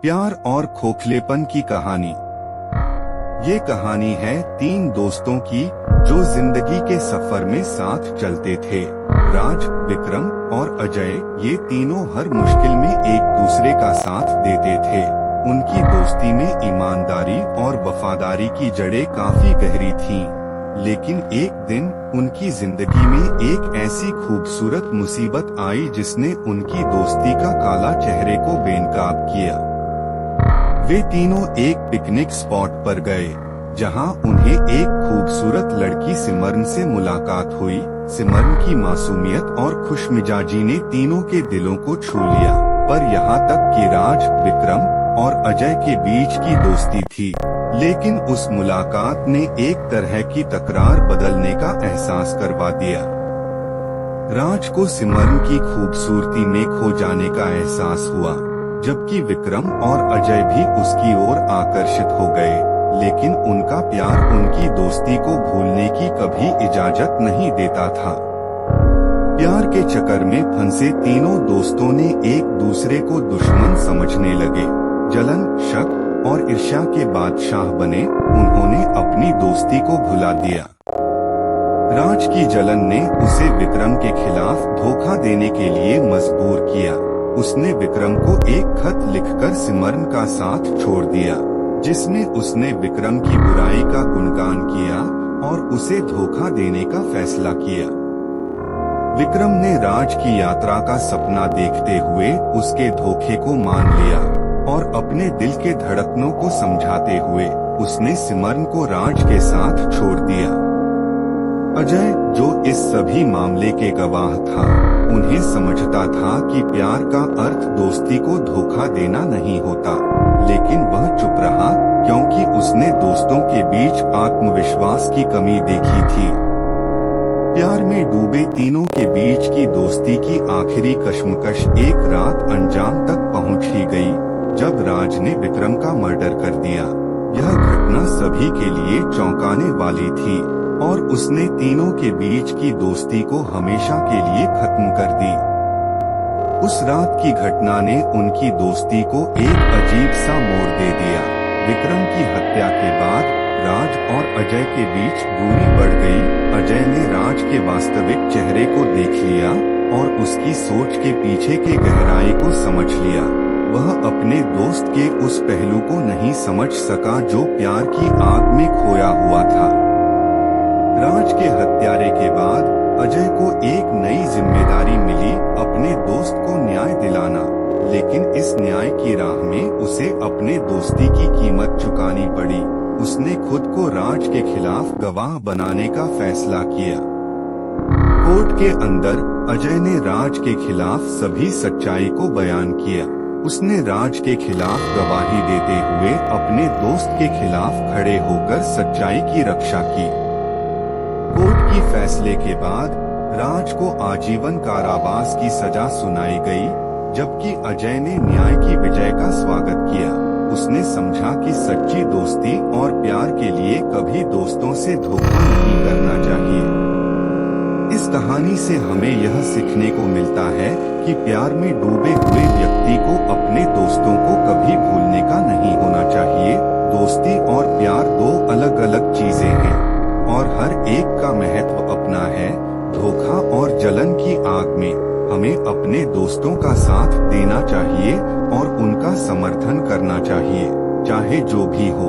प्यार और खोखलेपन की कहानी। ये कहानी है तीन दोस्तों की जो जिंदगी के सफर में साथ चलते थे। राज, विक्रम और अजय, ये तीनों हर मुश्किल में एक दूसरे का साथ देते थे। उनकी दोस्ती में ईमानदारी और वफादारी की जड़ें काफी गहरी थीं। लेकिन एक दिन उनकी जिंदगी में एक ऐसी खूबसूरत मुसीबत आई जिसने उनकी दोस्ती का काला चेहरे को बेनकाब किया। वे तीनों एक पिकनिक स्पॉट पर गए, जहां उन्हें एक खूबसूरत लड़की सिमरन से मुलाकात हुई। सिमरन की मासूमियत और खुशमिजाजी ने तीनों के दिलों को छू लिया। पर यहाँ तक कि राज, विक्रम और अजय के बीच की दोस्ती थी, लेकिन उस मुलाकात ने एक तरह की तकरार बदलने का एहसास करवा दिया। राज को सिमरन की खूबसूरती में खो जाने का एहसास हुआ, जबकि विक्रम और अजय भी उसकी ओर आकर्षित हो गए। लेकिन उनका प्यार उनकी दोस्ती को भूलने की कभी इजाजत नहीं देता था। प्यार के चक्कर में फंसे तीनों दोस्तों ने एक दूसरे को दुश्मन समझने लगे। जलन, शक और ईर्ष्या के बादशाह बने। उन्होंने अपनी दोस्ती को भुला दिया। राज की जलन ने उसे विक्रम के खिलाफ धोखा देने के लिए मजबूर किया। उसने विक्रम को एक खत लिखकर सिमरन का साथ छोड़ दिया, जिसमें उसने विक्रम की बुराई का गुणगान किया और उसे धोखा देने का फैसला किया। विक्रम ने राज की यात्रा का सपना देखते हुए उसके धोखे को मान लिया और अपने दिल के धड़कनों को समझाते हुए उसने सिमरन को राज के साथ छोड़ दिया। अजय, जो इस सभी मामले के गवाह था, उन्हें समझता था कि प्यार का अर्थ दोस्ती को धोखा देना नहीं होता, लेकिन वह चुप रहा क्योंकि उसने दोस्तों के बीच आत्मविश्वास की कमी देखी थी। प्यार में डूबे तीनों के बीच की दोस्ती की आखिरी कश्मकश एक रात अंजाम तक पहुंच ही गई, जब राज ने विक्रम का मर्डर कर दिया। यह घटना सभी के लिए चौंकाने वाली थी और उसने तीनों के बीच की दोस्ती को हमेशा के लिए खत्म कर दी। उस रात की घटना ने उनकी दोस्ती को एक अजीब सा मोड़ दे दिया। विक्रम की हत्या के बाद राज और अजय के बीच दूरी बढ़ गई। अजय ने राज के वास्तविक चेहरे को देख लिया और उसकी सोच के पीछे के गहराई को समझ लिया। वह अपने दोस्त के उस पहलू को नहीं समझ सका जो प्यार की आग में खोया हुआ था। राज के हत्यारे के बाद अजय को एक नई जिम्मेदारी मिली, अपने दोस्त को न्याय दिलाना। लेकिन इस न्याय की राह में उसे अपने दोस्ती की कीमत चुकानी पड़ी। उसने खुद को राज के खिलाफ गवाह बनाने का फैसला किया। कोर्ट के अंदर अजय ने राज के खिलाफ सभी सच्चाई को बयान किया। उसने राज के खिलाफ गवाही देते हुए अपने दोस्त के खिलाफ खड़े होकर सच्चाई की रक्षा की। कोर्ट की फैसले के बाद राज को आजीवन कारावास की सजा सुनाई गई, जबकि अजय ने न्याय की विजय का स्वागत किया। उसने समझा कि सच्ची दोस्ती और प्यार के लिए कभी दोस्तों से धोखा नहीं करना चाहिए। इस कहानी से हमें यह सीखने को मिलता है कि प्यार में डूबे हुए व्यक्ति को अपने दोस्तों को कभी भूलने का नहीं होना चाहिए। दोस्ती और प्यार दो अलग अलग चीजें हैं और हर एक का महत्व अपना है। धोखा और जलन की आग में हमें अपने दोस्तों का साथ देना चाहिए और उनका समर्थन करना चाहिए, चाहे जो भी हो।